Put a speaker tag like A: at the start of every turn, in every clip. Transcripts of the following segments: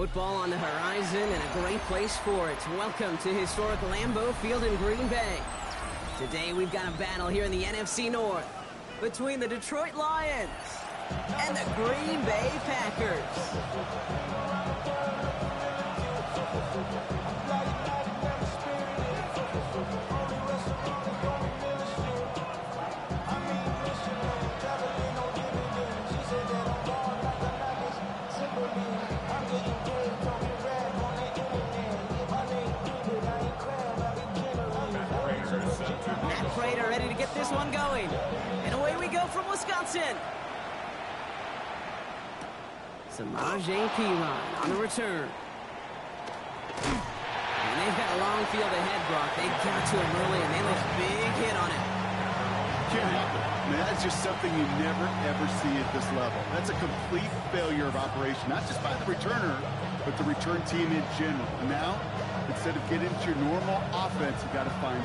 A: Football on the horizon and a great place for it. Welcome to historic Lambeau Field in Green Bay. Today we've got a battle here in the NFC North between the Detroit Lions and the Green Bay Packers. Prater ready to get this one going. And away we go from Wisconsin. Samaje Perine on the return. And they've got a long field ahead, Brock. They got to him early, and they laid a big hit on it.
B: Can't help it. I mean, that's just something you never, ever see at this level. That's a complete failure of operation, not just by the returner, but the return team in general. And now, instead of getting to your normal offense, you got to find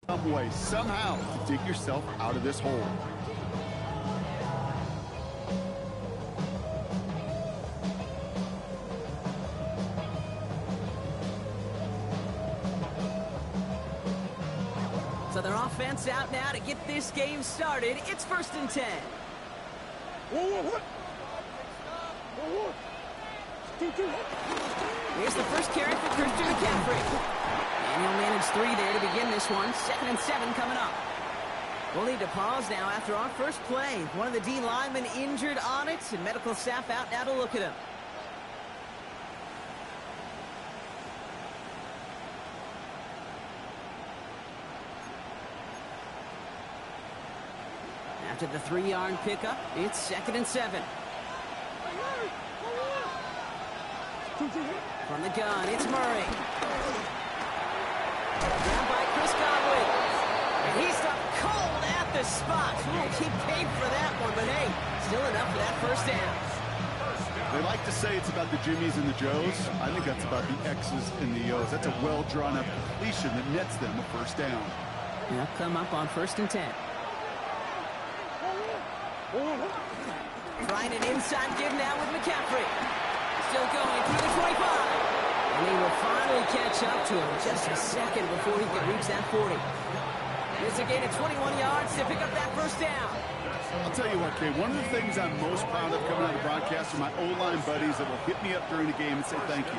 B: some way, somehow, to dig yourself out of this hole.
A: So their offense out now to get this game started. It's 1st and 10. Here's the first carry for Christian McCaffrey. And he'll manage 3 there to begin this one. 2nd and 7 coming up. We'll need to pause now after our first play. One of the D linemen injured on it, and medical staff out now to look at him. After the 3-yard pickup, it's 2nd and 7. From the gun, it's Murray. Grabbed by Chris Godwin. And he's stuck cold at the spot. We won't keep paid for that one, but hey, still enough for that first down.
B: They like to say it's about the Jimmies and the Joes. I think that's about the X's and the O's. That's a well-drawn-up completion that nets them a first down.
A: They'll come up on 1st and 10. Trying an inside give now with McCaffrey. Still going through the 25. And he will finally catch up to him just a second before he can reach that 40. It's a gain of 21 yards to pick up that first down.
B: I'll tell you what, Kay, one of the things I'm most proud of coming out of the broadcast are my O-line buddies that will hit me up during the game and say thank you.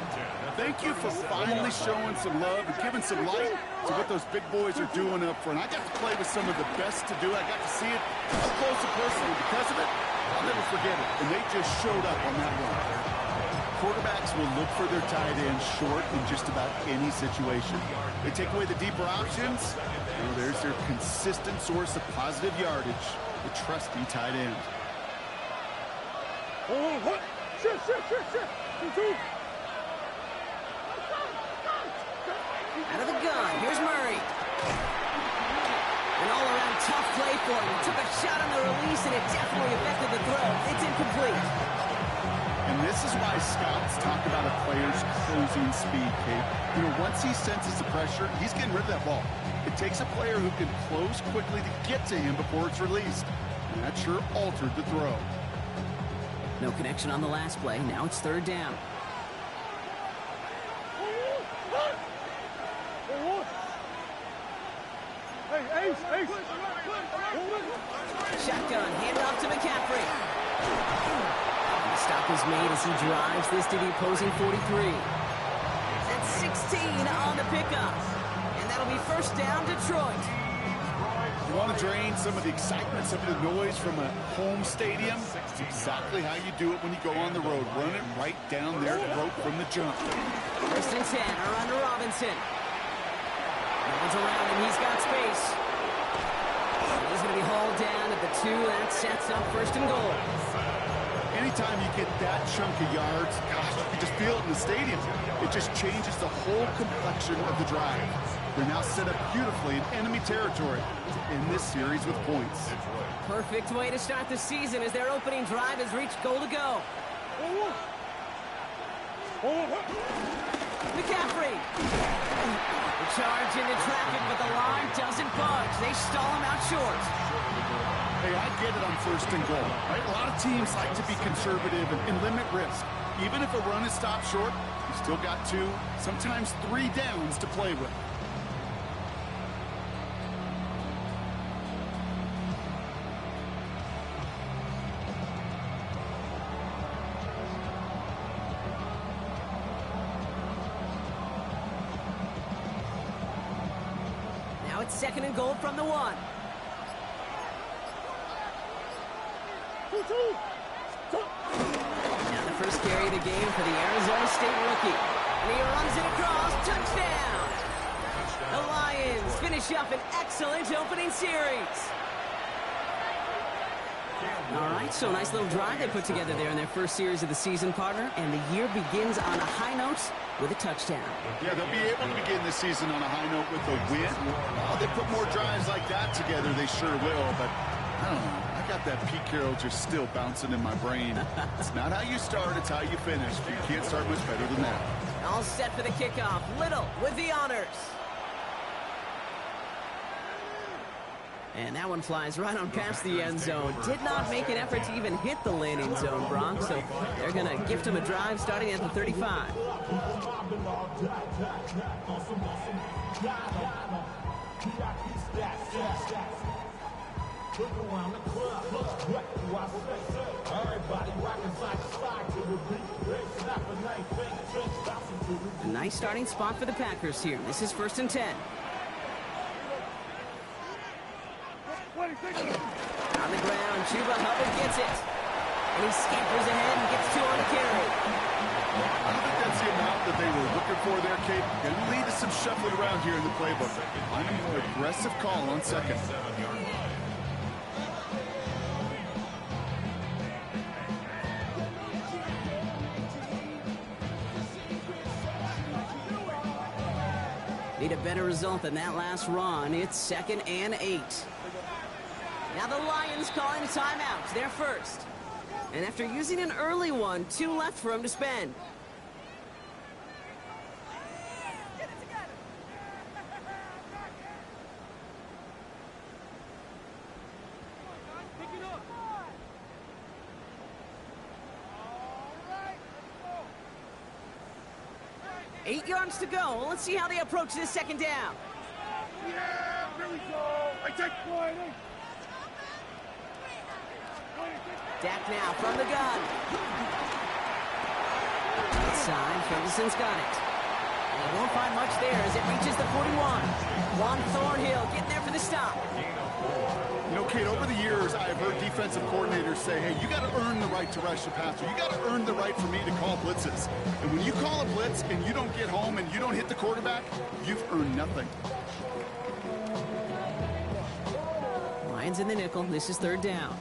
B: Thank you for finally showing some love and giving some light to what those big boys are doing up front. I got to play with some of the best to do it. I got to see it up close and personal. Because of it, I'll never forget it. And they just showed up on that one. Quarterbacks will look for their tight end short in just about any situation. They take away the deeper options. There's their consistent source of positive yardage. The trusty tight end.
A: Out of the gun, here's Murray. An all-around tough play for him. He took a shot on the release, and it definitely affected the throw. It's incomplete.
B: And this is why scouts talk about a player's closing speed, Kate. Once he senses the pressure, he's getting rid of that ball. It takes a player who can close quickly to get to him before it's released. And that sure altered the throw.
A: No connection on the last play. Now it's 3rd down. Shotgun, hand off to McCaffrey. The stop is made as he drives this to the opposing 43. That's 16 on the pickup. And that'll be first down, Detroit.
B: You want to drain some of the excitement, some of the noise from a home stadium? It's exactly how you do it when you go on the road. Run it right down their throat from the jump.
A: 1st and 10, around to Robinson. No one's around him, he's got space. He's going to be hauled down at the 2. That sets up 1st and goal.
B: Anytime you get that chunk of yards, gosh, you can just feel it in the stadium. It just changes the whole complexion of the drive. They're now set up beautifully in enemy territory to end this series with points.
A: Perfect way to start the season as their opening drive has reached goal to go. McCaffrey. The charge into traffic, but the line doesn't budge. They stall him out short.
B: Hey, I get it on 1st and goal. Right? A lot of teams like to be conservative and limit risk. Even if a run is stopped short, you still got 2, sometimes 3 downs to play with.
A: Now it's 2nd and goal from the 1. Now the first carry of the game for the Arizona State rookie. And he runs it across. Touchdown! The Lions finish up an excellent opening series. All right, so a nice little drive they put together there in their first series of the season, partner. And the year begins on a high note with a touchdown.
B: Yeah, they'll be able to begin the season on a high note with a win. Oh, they put more drives like that together, they sure will. But I don't know. I got that Pete Carroll just still bouncing in my brain. It's not how you start, it's how you finish. But you can't start much better than that.
A: All set for the kickoff. Little with the honors. And that one flies right on past the end zone. Did not make an effort to even hit the landing zone, Brock. So they're going to gift him a drive starting at the 35. A nice starting spot for the Packers here. This is 1st and 10. On the ground, Chuba Hubbard gets it. And he scampers ahead and gets 2 on the carry.
B: I don't think that's the amount that they were looking for there, Kate. Going to lead to some shuffling around here in the playbook. I'm an aggressive call on 2nd.
A: Need a better result than that last run. It's 2nd and 8. Now the Lions calling a timeout. They're first. And after using an early one, 2 left for him to spend. Eight yards to go. Let's see how they approach this 2nd down.
C: Yeah, here we go. I take point.
A: Dak now from the gun. Outside, Ferguson's got it. And he won't find much there as it reaches the 41. Juan Thornhill getting there for the stop.
B: You know, Kate, over the years, I've heard defensive coordinators say, hey, you got to earn the right to rush the passer. You got to earn the right for me to call blitzes. And when you call a blitz and you don't get home and you don't hit the quarterback, you've earned nothing.
A: Lions in the nickel. This is 3rd down.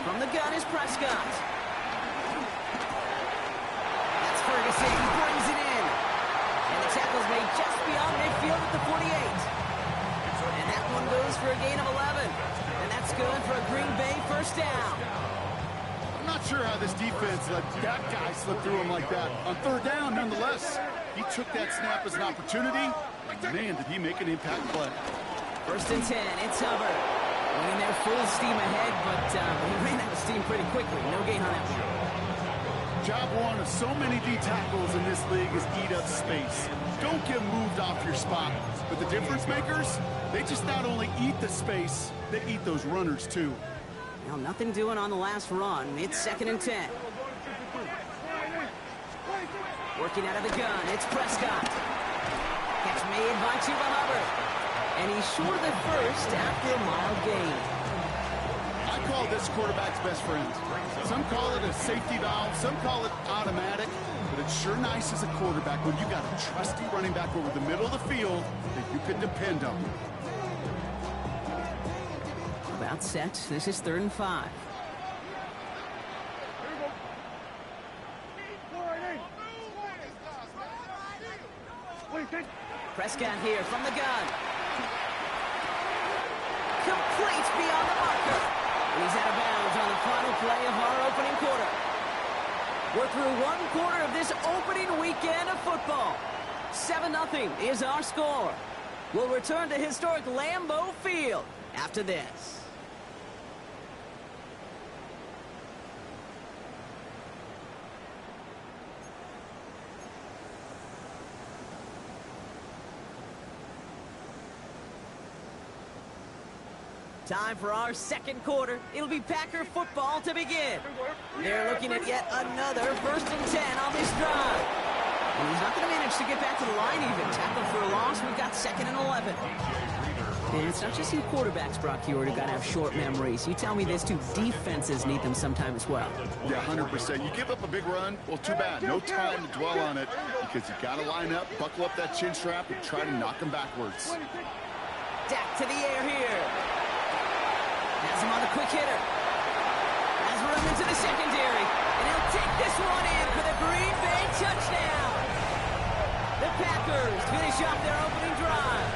A: From the gun is Prescott. That's Ferguson. He brings it in. And the tackle's made just beyond midfield at the 48. And that one goes for a gain of 11. And that's good for a Green Bay 1st down.
B: I'm not sure how this defense let that guy slip through him like that. On 3rd down, nonetheless, he took that snap as an opportunity. And man, did he make an impact play.
A: 1st and 10. It's Hubbard. Running there full steam ahead, but he ran out of steam pretty quickly. No gain on that one.
B: Job one of so many D tackles in this league is eat up space. Don't get moved off your spot. But the difference makers, they just not only eat the space, they eat those runners too.
A: Well, nothing doing on the last run. It's 2nd and 10. Working out of the gun, it's Prescott. Catch made by Chuba Hubbard. And he's short of the 1st after a mild gain.
B: I call this quarterback's best friend. Some call it a safety valve, some call it automatic, but it's sure nice as a quarterback when you got a trusty running back over the middle of the field that you can depend on.
A: About set. This is 3rd and 5. Prescott here from the gun. Complete beyond the marker. And he's out of bounds on the final play of our opening quarter. We're through 1 quarter of this opening weekend of football. 7-0 is our score. We'll return to historic Lambeau Field after this. Time for our 2nd quarter. It'll be Packer football to begin. They're looking at yet another 1st and 10 on this drive. And he's not going to manage to get back to the line even. Tackle for a loss. We've got 2nd and 11. And it's not just you quarterbacks, Brock Hewitt, who got to have short memories. You tell me this too. Defenses need them sometime as well.
B: Yeah, 100%. You give up a big run, well, too bad. No time to dwell on it because you got to line up, buckle up that chin strap, and try to knock them backwards.
A: Dak to the air here. Has him on the quick hitter. Has room into the secondary. And he'll take this one in for the Green Bay touchdown. The Packers finish off their opening drive.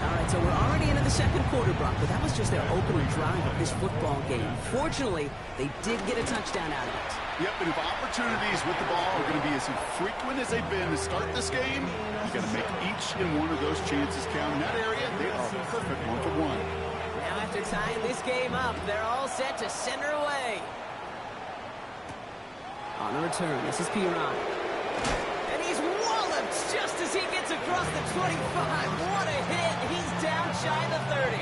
A: All right, so we're already into the 2nd quarter, Brock, but that was just their opening drive of this football game. Fortunately, they did get a touchdown out of it.
B: Yep, and if opportunities with the ball are going to be as infrequent as they've been to start this game, you got to make each and one of those chances count. In that area, they are perfect 1-for-1.
A: Now after tying this game up, they're all set to send her away. On the return, this is Piron. And he's walloped just as he gets across the 25. What a hit. He's down shy of the 30.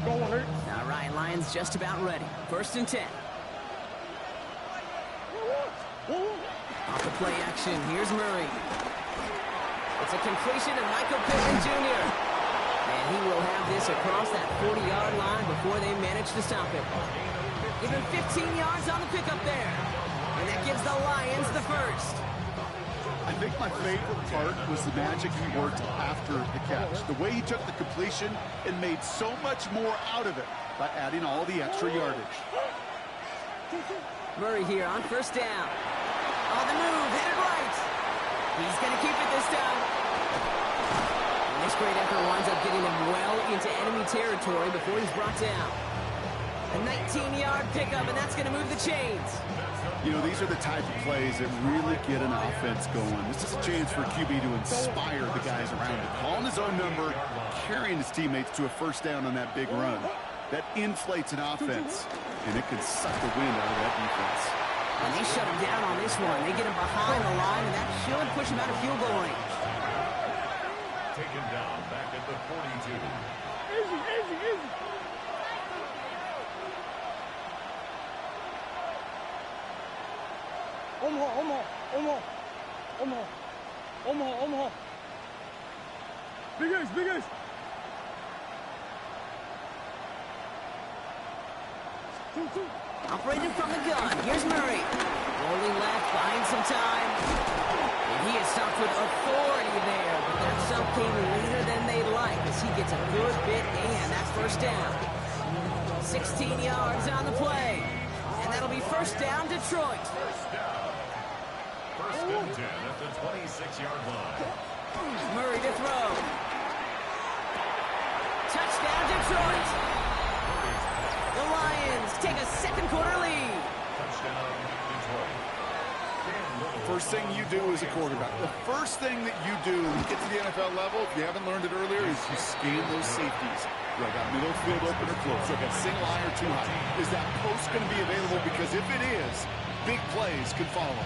A: All right, Lions just about ready. 1st and 10. Off the play action, here's Murray. It's a completion of Michael Pittman Jr. And He will have this across that 40-yard line before they manage to stop it. Give him 15 yards on the pickup there. And that gives the Lions the first.
B: I think my favorite part was the magic he worked after the catch. The way he took the completion and made so much more out of it by adding all the extra yardage.
A: Murray here on first down. On the move, headed right. He's going to keep it this time. And this great effort winds up getting him well into enemy territory before he's brought down. A 19-yard pickup, and that's going to move the chains.
B: You know, these are the type of plays that really get an offense going. This is a chance for QB to inspire the guys around him. Calling his own number, carrying his teammates to a first down on that big run. That inflates an offense, and it can suck the wind out of that defense.
A: And they shut him down on this one. They get him behind the line, and that should push him out of field goal range.
D: Taken down back at the 42.
C: Easy, easy, easy. Omaha. Big Ace.
A: Operated from the gun. Here's Murray. Rolling left, buying some time. And he is stopped with authority there, but that stop came later than they'd like as he gets a good bit and that first down. 16 yards on the play. And that'll be first down, Detroit.
D: First and 10 at the 26-yard line.
A: Murray to throw. Touchdown, Detroit. The Lions take a second quarter lead.
D: Touchdown, Detroit.
B: First thing you do as a quarterback, the first thing that you do when you get to the NFL level, if you haven't learned it earlier, is you scan those safeties. Do I got middle field open or close? Do I got single eye or too high? Is that post going to be available? Because if it is, big plays can follow.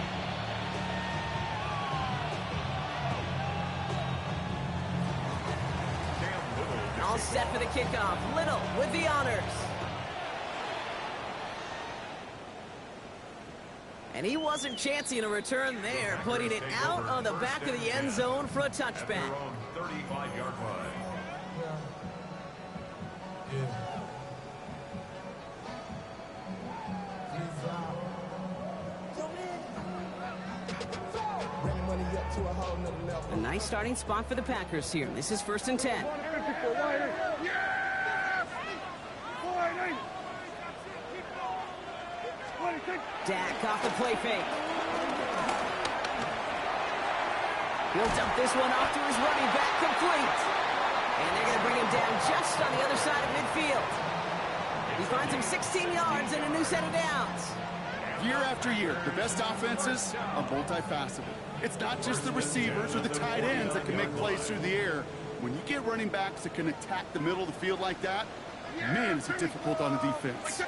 A: All set for the kickoff. Little with the honors. And he wasn't chancing a return there, putting it out on the back of the end zone for a touchback.
D: 35-yard line.
A: A nice starting spot for the Packers here. This is first and 10. Dak off the play fake. He'll dump this one off to his running back, complete. And they're going to bring him down just on the other side of midfield. He finds him 16 yards and a new set of downs.
B: Year after year, the best offenses are multifaceted. It's not just the receivers or the tight ends that can make plays through the air. When you get running backs that can attack the middle of the field like that, man, is it difficult on the defense.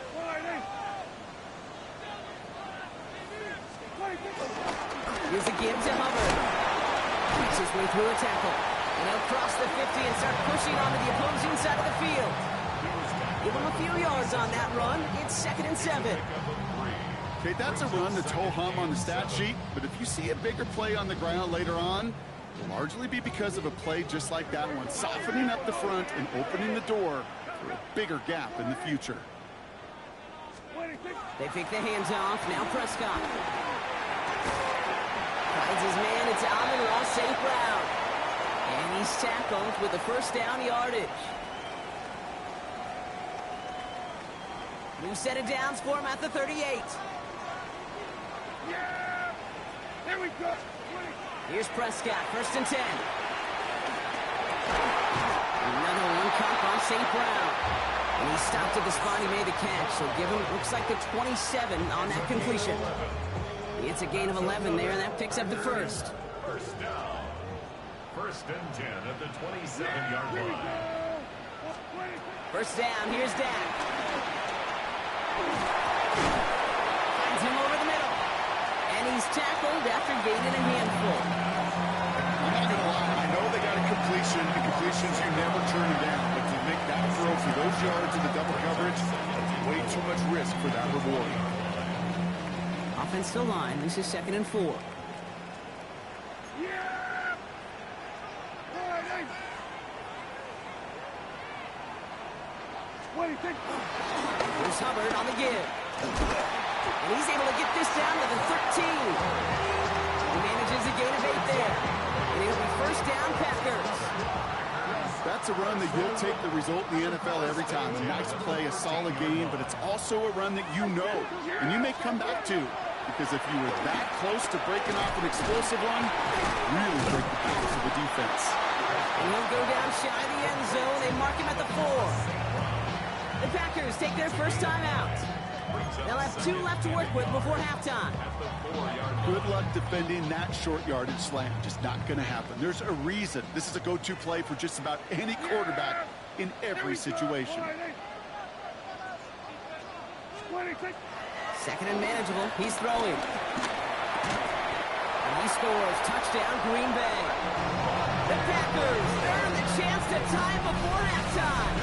A: Here's a give to Hubbard. Makes his way through a tackle. And he'll cross the 50 and start pushing onto the opposing side of the field. Give him a few yards on that run. It's 2nd and 7.
B: Okay, that's a run that's ho-hum on the stat sheet, but if you see a bigger play on the ground later on, it'll largely be because of a play just like that one, softening up the front and opening the door for a bigger gap in the future.
A: They pick the hands off. Now Prescott. Finds his man. It's Amon-Ra St. Brown. And he's tackled with the first down yardage. New set of downs for him at the 38.
C: Yeah! There we go!
A: Here's Prescott, first and 10. Another one caught by St. Brown. And he stopped at the spot he made the catch, so give him, looks like the 27 on that completion. It's a gain of 11 there, and that picks up the first.
D: First down. First and 10 at the 27-yard line.
A: First down, here's Dak. Finds him over the middle. And he's tackled after gaining a handful.
B: I'm not going to lie, I know they got a completion, and completions you never turn them down, but to make that throw for those yards in the double coverage, that's way too much risk for that reward.
A: Offensive line, this is 2nd and 4.
C: Yeah!
A: Here's Hubbard on the give. And he's able to get this down to the 13. He manages a gain of 8 there. And it'll be first down, Packers.
B: That's a run that you'll take the result in the NFL every time. A nice play, a solid game, but it's also a run that you know, and you may come back to. Because if you were that close to breaking off an explosive one, really break the balance of the defense.
A: And he'll go down shy of the end zone. They mark him at the 4. The Packers take their first time out. They'll have 2 left to work with before halftime.
B: Good luck defending that short yardage slant. Just not going to happen. There's a reason. This is a go-to play for just about any quarterback in every situation.
A: Second and manageable. He's throwing. And he scores. Touchdown, Green Bay. The Packers earn the chance to tie before halftime.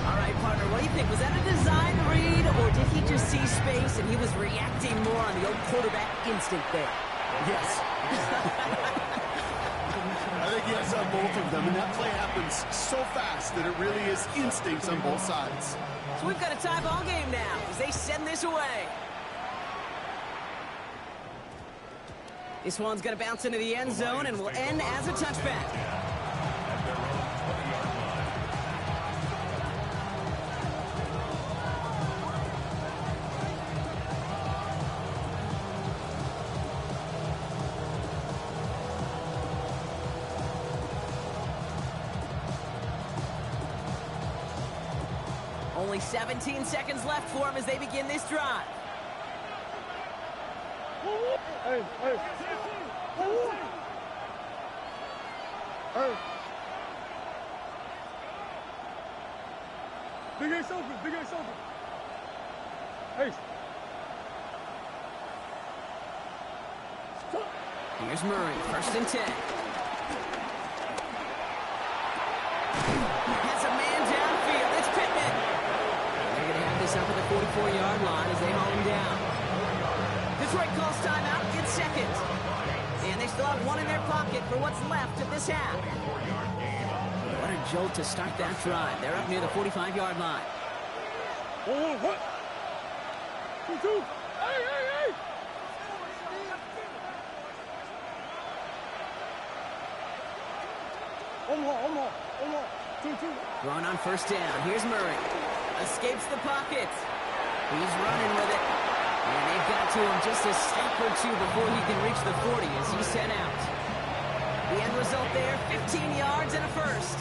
A: All right, partner, what do you think? Was that a design read, or did he just see space and he was reacting more on the old quarterback instinct there?
B: Yes. I think yes on both of them, and that play happens so fast that it really is instincts on both sides.
A: So we've got a tie ball game now as they send this away. This one's going to bounce into the end zone and will end as a touchback. Only 17 seconds left for him as they begin this drive.
C: Hey. Big Ace open. Hey.
A: Here's Murray, first and 10. Has a man downfield. It's Pittman. They're going to have this up at the 44-yard line as they haul him down. Detroit calls timeout in seconds. And they still have 1 in their pocket for what's left of this half. What a jolt to start that drive. They're up near the 45-yard line.
C: What? 2. Hey. One more. 2.
A: Throwing on first down. Here's Murray. Escapes the pocket. He's running with it. And they've got to him just a step or 2 before he can reach the 40 as he's sent out. The end result there, 15 yards and a first.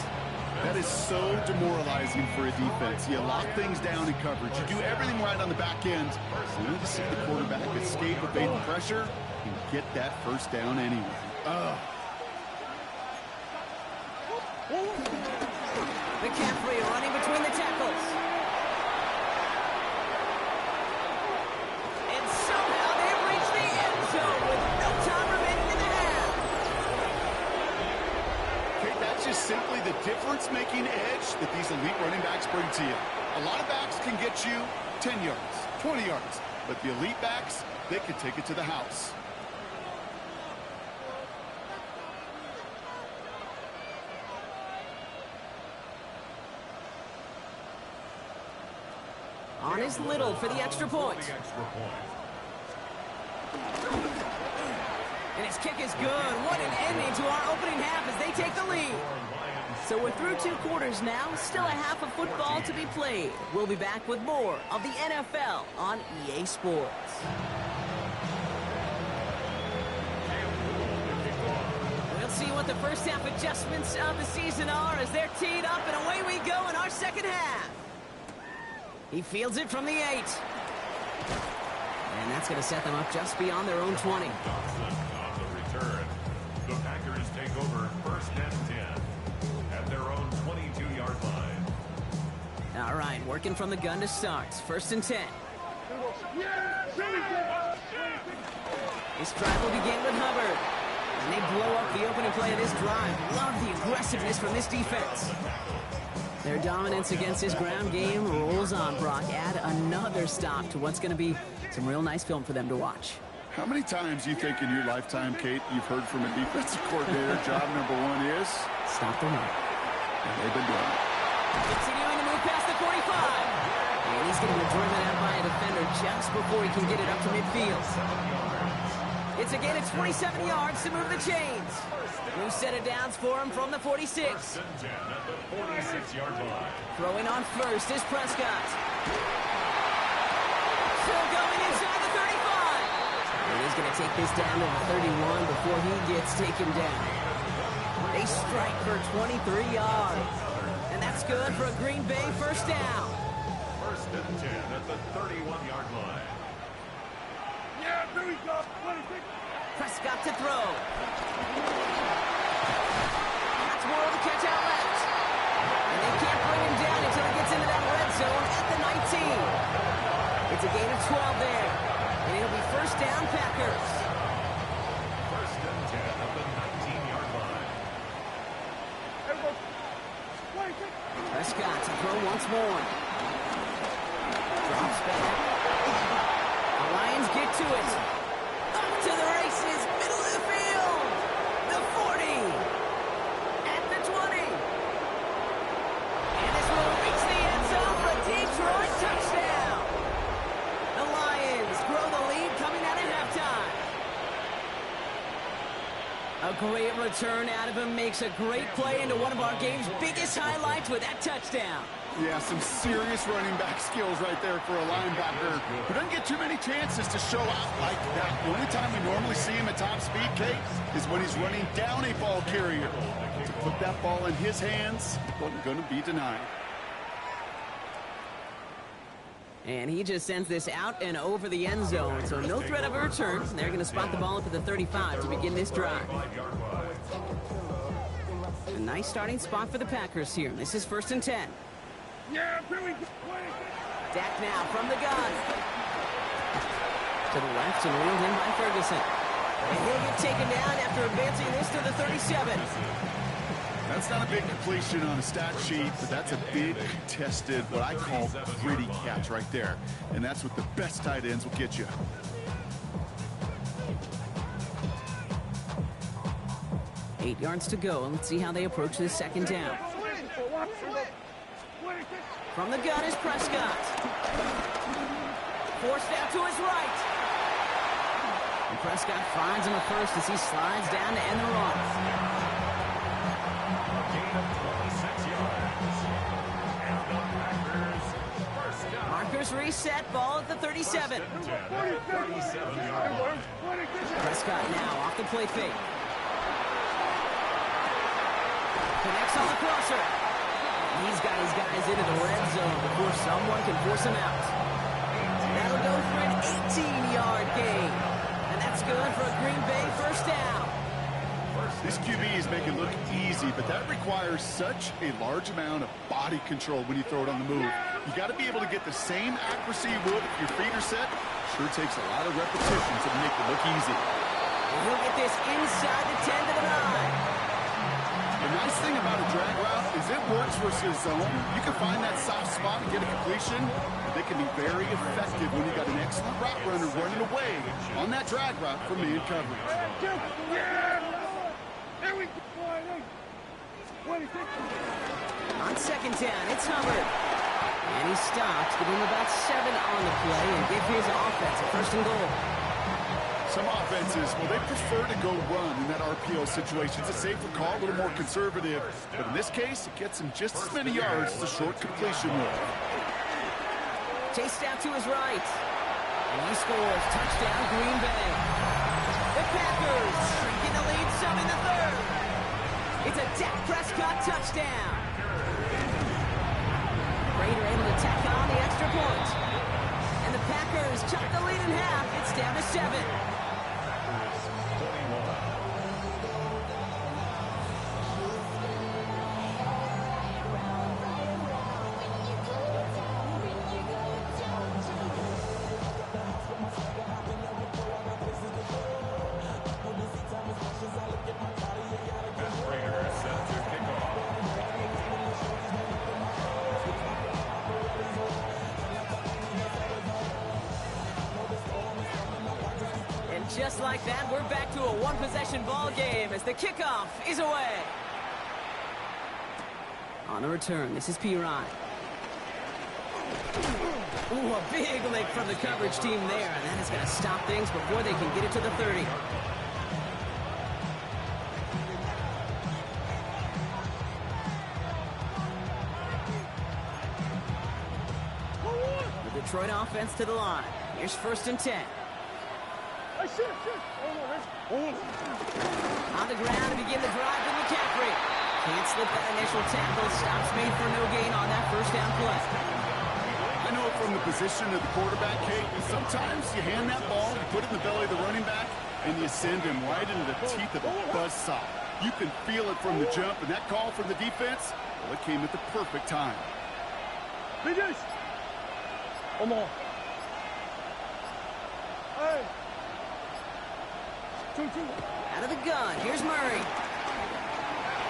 B: That is so demoralizing for a defense. You lock things down in coverage. You do everything right on the back end. You need to see the quarterback escape, evade the pressure, and get that first down anyway.
A: McCaffrey running between the tackles. And somehow they've reached the end zone with no time remaining in the half.
B: Okay, that's just simply the difference-making edge that these elite running backs bring to you. A lot of backs can get you 10 yards, 20 yards, but the elite backs, they can take it to the house.
A: On is Little for the extra point. And his kick is good. What an ending to our opening half as they take the lead. So we're through 2 quarters now. Still a half of football to be played. We'll be back with more of the NFL on EA Sports. We'll see what the first half adjustments of the season are as they're teed up, and away we go in our second half. He fields it from the 8. And that's going to set them up just beyond their own 20.
D: On the return, the Packers take over first and 10 at their own 22-yard line.
A: All right, working from the gun to start. First and 10. This drive will begin with Hubbard. And they blow up the opening play of this drive. Love the aggressiveness from this defense. Their dominance against this ground game rolls on, Brock. Add another stop to what's going to be some real nice film for them to watch.
B: How many times do you think in your lifetime, Kate, you've heard from a defensive coordinator, job number 1 is?
A: Stop the run.
B: And they've been doing it.
A: Continuing to move past the 45. And he's getting the driven out by a defender just before he can get it up to midfield. It's a gain of 27 yards to move the chains. New set of downs for him from the 46.
D: First and 10 at the 46-yard line.
A: Throwing on first is Prescott. Still going inside the 35. And he's going to take this down to the 31 before he gets taken down. They strike for 23 yards. And that's good for a Green Bay first down.
D: First and 10 at the 31-yard line.
C: Yeah, here we go. 26.
A: Prescott to throw. That's Worrell to catch out left. And they can't bring him down until he gets into that red zone at the 19. It's a gain of 12 there. And it'll be first down, Packers.
D: First and 10 at the 19-yard line.
C: Everyone, 26.
A: Prescott to throw once more. Drops back. The Lions get to it. Up to the races, middle of the field. The 40. At the 20. And this will reach the end zone for a Detroit touchdown. The Lions grow the lead coming out of halftime. A great return out of him, makes a great play into one of our game's biggest highlights with that touchdown.
B: Yeah, some serious running back skills right there for a linebacker who doesn't get too many chances to show out like that. The only time we normally see him at top speed, Kate, is when he's running down a ball carrier. To put that ball in his hands wasn't going to be denied.
A: And he just sends this out and over the end zone, so no threat of a return. They're going to spot the ball up at the 35 to begin this drive. A nice starting spot for the Packers here. This is first and 10.
C: Yeah, here we go. 26.
A: Dak now from the gun. To the left and reeled in by Ferguson. And he'll get taken down after advancing this to the 37.
B: That's not a big completion on a stat sheet, but that's a big contested, what I call gritty catch right there. And that's what the best tight ends will get you.
A: Eight yards to go. Let's see how they approach this second down. From the gun is Prescott. Forced out to his right. And Prescott finds him at first as he slides down to end the run. Markers reset, ball at the 37. Prescott now off the play fake. Connects on the crosser. He's got his guys into the red zone before someone can force him out. That'll go for an 18-yard gain. And that's good for a Green Bay first down.
B: These QBs make it look easy, but that requires such a large amount of body control when you throw it on the move. You got to be able to get the same accuracy you would if your feet are set. Sure takes a lot of repetitions to make it look easy.
A: And he'll get this inside the 10 to the 9.
B: The nice thing about a drag route is it works versus zone. You can find that soft spot and get a completion. They can be very effective when you got an excellent route runner running away on that drag route from man coverage.
C: Here we go. 26.
A: On second down, it's Hubbard. And he stops, give him about 7 on the play and give his offense a first and goal.
B: Some offenses, well, they prefer to go run in that RPO situation. It's a safer call, a little more conservative. But in this case, it gets him just as many yards as a short completion will.
A: Chased out to his right. And he scores. Touchdown, Green Bay. The Packers shrinking the lead some in the third. It's a Dak Prescott touchdown. Raider able to tack on the extra point. And the Packers chop the lead in half. It's down to 7. Just like that, we're back to a one-possession ball game as the kickoff is away. On the return, this is Pirine. Ooh, a big lick from the coverage team there, and that is going to stop things before they can get it to the 30. The Detroit offense to the line. Here's 1st and 10. On the ground to begin the drive with McCaffrey. Can't slip that initial tackle. Stops made for no gain on that 1st down play.
B: I know from the position of the quarterback, Kate, sometimes you hand that ball, you put it in the belly of the running back, and you send him right into the teeth of a buzzsaw. You can feel it from the jump, and that call from the defense, well, it came at the perfect time.
C: Finish! Come on. Hey! 2-2.
A: Out of the gun, here's Murray.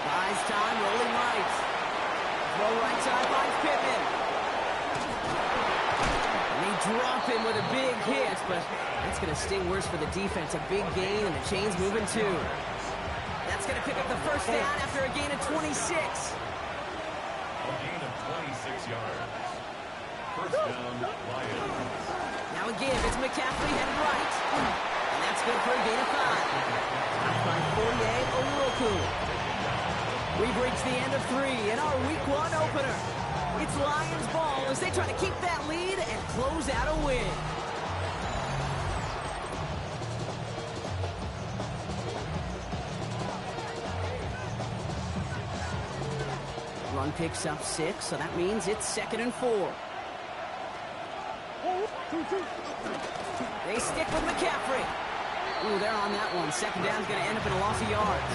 A: Buys time, rolling right. Throw right side, finds Pittman. And they drop him with a big hit, but that's going to sting worse for the defense. A big gain, and the chain's moving too. That's going to pick up the 1st down after a gain of 26.
D: A gain of 26 yards. 1st down, Lions.
A: Now a give, it's McCaffrey headed right. And that's good for a gain of 5. Stopped by Fourier Oluoku. We've reached the end of 3 in our Week 1 opener. It's Lions ball as they try to keep that lead and close out a win. Run picks up 6, so that means it's 2nd and 4. They stick with McCaffrey. Ooh, they're on that one. 2nd down's going to end up in a loss of yards.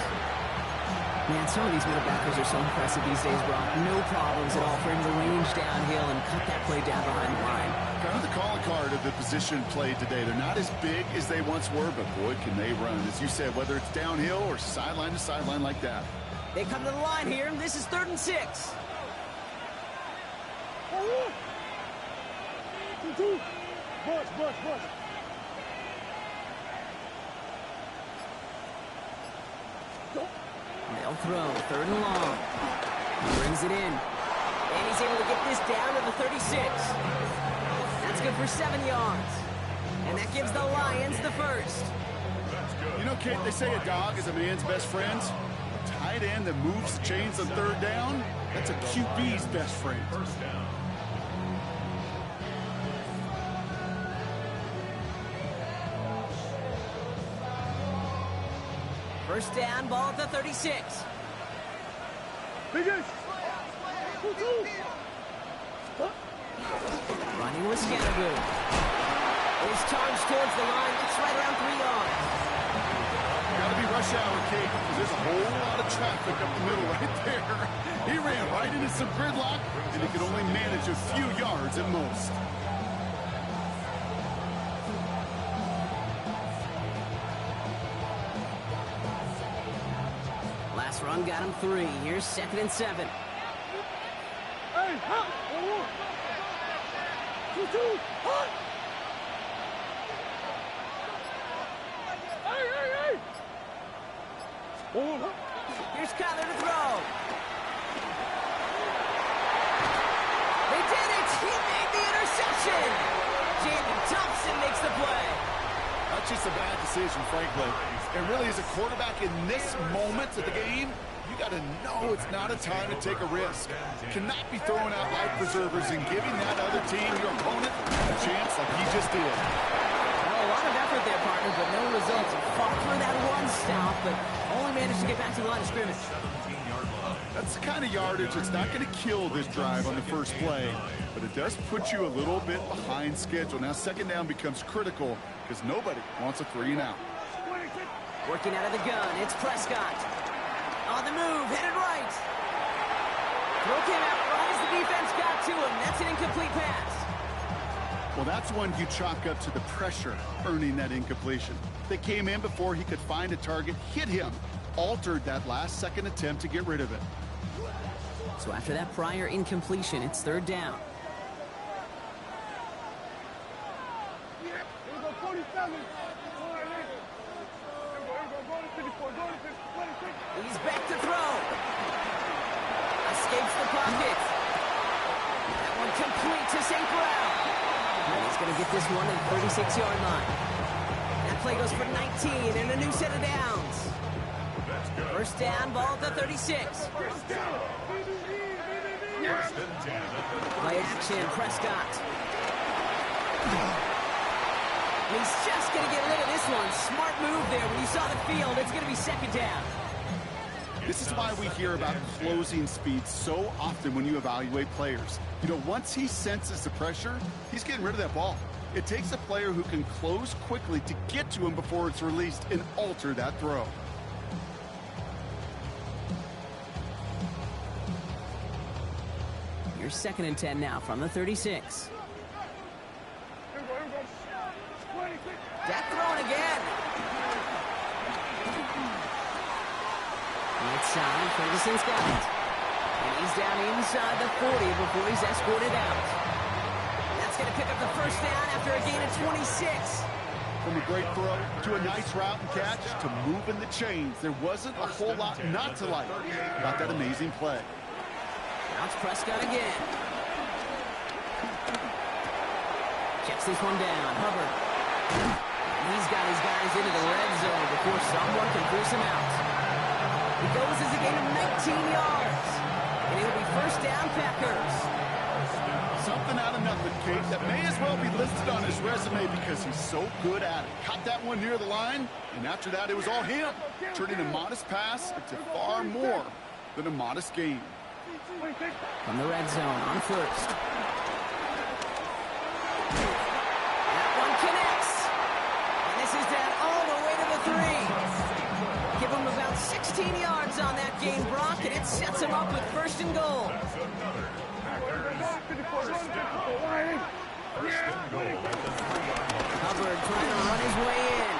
A: Man, some of these middle backers are so impressive these days, Brock. No problems at all for him to range downhill and cut that play down behind the line.
B: Kind of the calling card of the position played today. They're not as big as they once were, but boy, can they run. As you said, whether it's downhill or sideline to sideline like that.
A: They come to the line here. This is 3rd and 6.
C: Bush.
A: They'll throw, 3rd and long. He brings it in. And he's able to get this down to the 36. That's good for 7 yards. And that gives the Lions the 1st.
B: You know, Kate, they say a dog is a man's best friend. A tight end that moves the chains on 3rd down, that's a QB's best friend.
D: 1st down.
A: First down, ball at the 36.
C: Finish!
A: Running with Scannaboo. He's charged towards the line. It's right around 3 yards.
B: Gotta be rush hour, Kate, because there's a whole lot of traffic up the middle right there. He ran right into some gridlock, and he could only manage a few yards at most.
A: Last run got him 3. Here's 2nd and 7.
C: Hey, hot! 2-2, hot! Hey!
A: Here's Kyler to throw. They did it! He made the interception! Jamie Thompson makes the play.
B: Not just a bad decision, frankly. And really, as a quarterback in this moment of the game, you got to know it's not a time to take a risk. Cannot be throwing out life preservers and giving that other team, your opponent, a chance like he just did.
A: Well, a lot of effort there, partner, but no results. He fought for that one stop, but only managed to get back to the line of scrimmage.
D: 17-yard line.
B: That's the kind of yardage that's not going to kill this drive on the first play, but it does put you a little bit behind schedule. Now, 2nd down becomes critical because nobody wants a 3 and out.
A: Working out of the gun, it's Prescott. On the move, headed right. Throw came out right as the defense got to him. That's an incomplete pass.
B: Well, that's one you chalk up to the pressure earning that incompletion. They came in before he could find a target, hit him, altered that last-second attempt to get rid of it.
A: So after that prior incompletion, it's 3rd down. He's back to throw. Escapes the pocket. That one complete to St. Brown. And he's going to get this one to the 36-yard line. That play goes for 19 and a new set of downs. First down, ball at the 36. Play action, Prescott. He's just going to get rid of this one. Smart move there. When you saw the field, it's going to be second down.
B: This is why we hear about closing speed so often when you evaluate players. You know, once he senses the pressure, he's getting rid of that ball. It takes a player who can close quickly to get to him before it's released and alter that throw.
A: Here's 2nd and 10 now from the 36. That thrown again. Right side, Ferguson's got it. And he's down inside the 40 before he's escorted out. That's going to pick up the first down after a gain of 26.
B: From a great throw to a nice route and catch to moving the chains, there wasn't a whole lot not to like about that amazing play.
A: Now it's Prescott again. Checks this one down. Hubbard. He's got his guys into the red zone before someone can force him out. He goes as a gain of 19 yards. And it'll be first down, Packers.
B: Something out of nothing, Kate, that may as well be listed on his resume because he's so good at it. Caught that one near the line, and after that it was all him, turning a modest pass into far more than a modest gain.
A: From the red zone on first. That one connects. And this is down all the way to the 3. Give him about 16 yards on that gain, Brock, and it sets him up with first and goal. Hubbard trying to run his way in.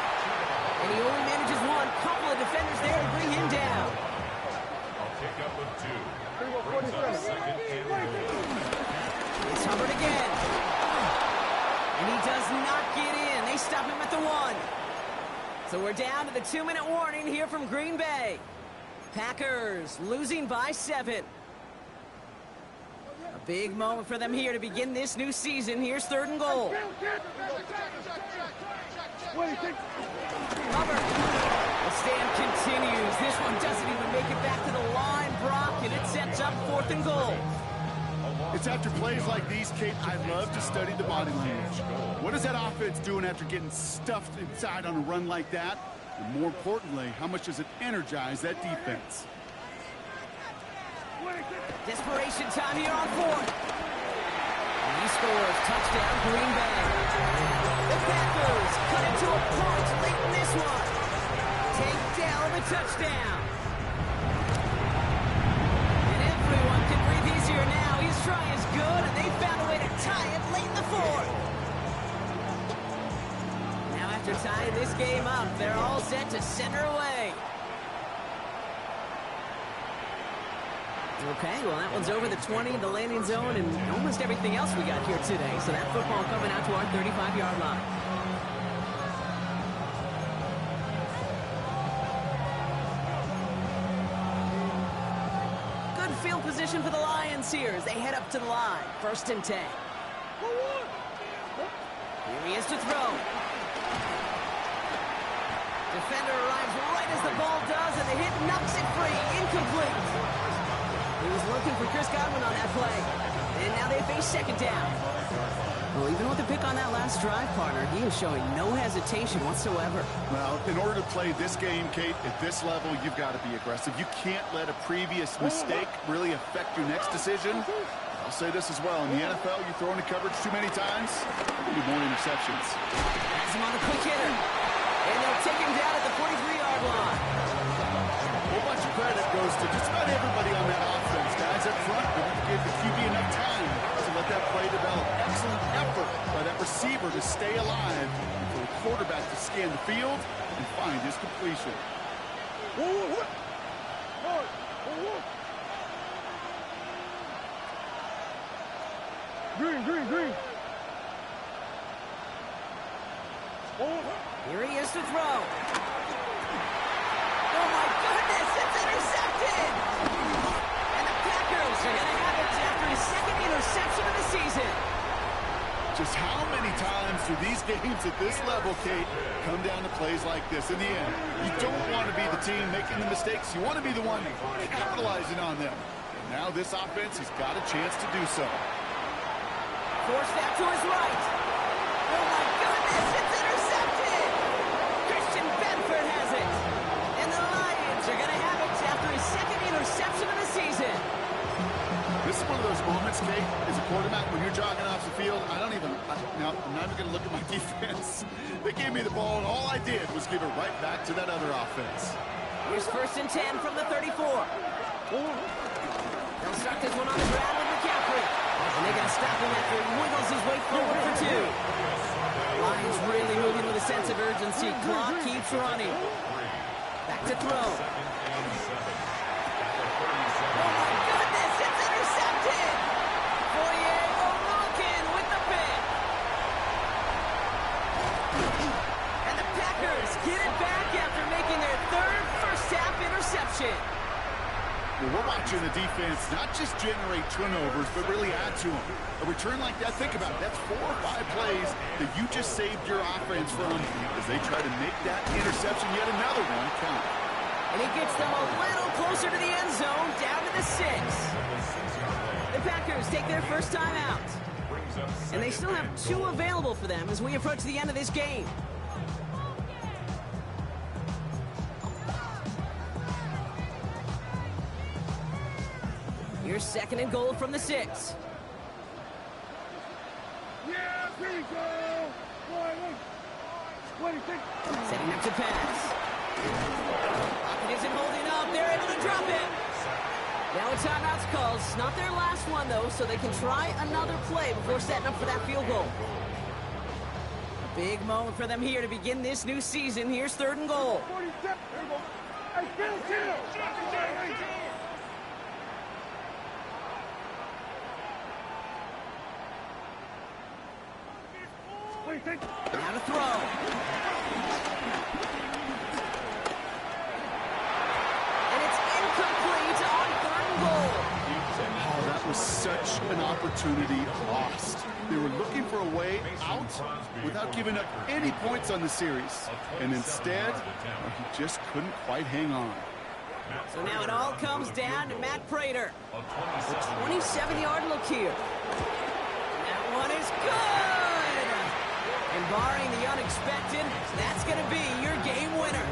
A: And he only manages one. Couple of defenders there to bring him down.
D: I'll pick up with 2. Brings up 2nd and goal.
A: It's Hubbard again. And he does not get in. They stop him at the 1. So we're down to the 2-minute warning here from Green Bay. Packers losing by 7. A big moment for them here to begin this new season. Here's 3rd and goal. Hubbard. The stand continues. This one doesn't even make it back to the line, Brock, and it sets up 4th and goal.
B: It's after plays like these, Kate, I love to study the body language. What is that offense doing after getting stuffed inside on a run like that? And more importantly, how much does it energize that defense?
A: Desperation time here on 4th. And he scores. Touchdown, Green Bay. The Packers cut it to a punch late in this one. Take down the touchdown. And everyone can breathe easier now. His try is good, and they found a way to tie it late in the 4th. Now after tying this game up, they're all set to center away. Okay, well, that one's over the 20, the landing zone, and almost everything else we got here today. So that football coming out to our 35-yard line. Good field position for the Lions here as they head up to the line. 1st and 10. Here he is to throw. Defender arrives right as the ball does, and the hit knocks it free. Incomplete. He was looking for Chris Godwin on that play. And now they face 2nd down. Well, even with the pick on that last drive, partner, he is showing no hesitation whatsoever.
B: Well, in order to play this game, Kate, at this level, you've got to be aggressive. You can't let a previous mistake really affect your next decision. I'll say this as well. In the NFL, you throw into coverage too many times, you need more interceptions.
A: Has him on the quick hitter. And they'll take him down at the 43-yard line.
B: A whole bunch of credit goes to just about everybody on that offense. Guys up front, they have to give the QB enough time to let that play develop. Excellent effort by that receiver to stay alive and for the quarterback to scan the field and find his completion.
C: Green.
A: Here he is to throw. Oh, my goodness, it's intercepted! And the Packers Lions are going to have it after his second interception of the season.
B: Just how many times do these games at this level, Kate, come down to plays like this? In the end, you don't want to be the team making the mistakes. You want to be the one capitalizing on them. And now this offense has got a chance to do so.
A: Forced out to his right. Oh, my goodness, it's intercepted. Christian Benford has it. And the Lions are going to have it after his second interception of the season.
B: This is one of those moments, Kate, as a quarterback, when you're jogging off the field, now, I'm not even going to look at my defense. They gave me the ball, and all I did was give it right back to that other offense.
A: Here's 1st and 10 from the 34. They'll start this one on the ground with McCaffrey. And they're going to stop him after he wiggles his way forward for 2. Lions really moving with a sense of urgency. Clock keeps running. Back to throw.
B: Well, we're watching the defense not just generate turnovers, but really add to them. A return like that, think about it, that's 4 or 5 plays that you just saved your offense from as they try to make that interception, yet another one, count.
A: And he gets them a little closer to the end zone, down to the 6. The Packers take their first time out. And they still have 2 available for them as we approach the end of this game. Here's 2nd and goal from the 6.
C: Yeah, here we go.
A: Setting up to pass. Pocket isn't holding up. They're able to drop it. Now a timeout's called. It's not their last one, though, so they can try another play before setting up for that field goal. A big moment for them here to begin this new season. Here's 3rd and goal.
C: 47. I feel it.
A: Now to throw. And it's incomplete on 3rd and goal.
B: Oh, that was such an opportunity lost. They were looking for a way out without giving up any points on the series. And instead, he just couldn't quite hang on.
A: So now it all comes down to Matt Prater. A 27-yard look here. That one is good. And barring the unexpected, that's going to be your game winner.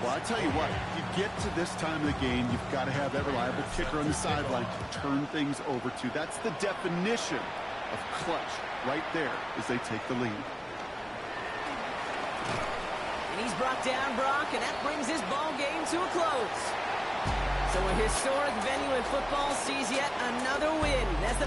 B: Well, I tell you what, you get to this time of the game, you've got to have that reliable kicker on the sideline to turn things over to. That's the definition of clutch right there as they take the lead.
A: And he's brought down Brock, and that brings this ball game to a close. So a historic venue in football sees yet another win as the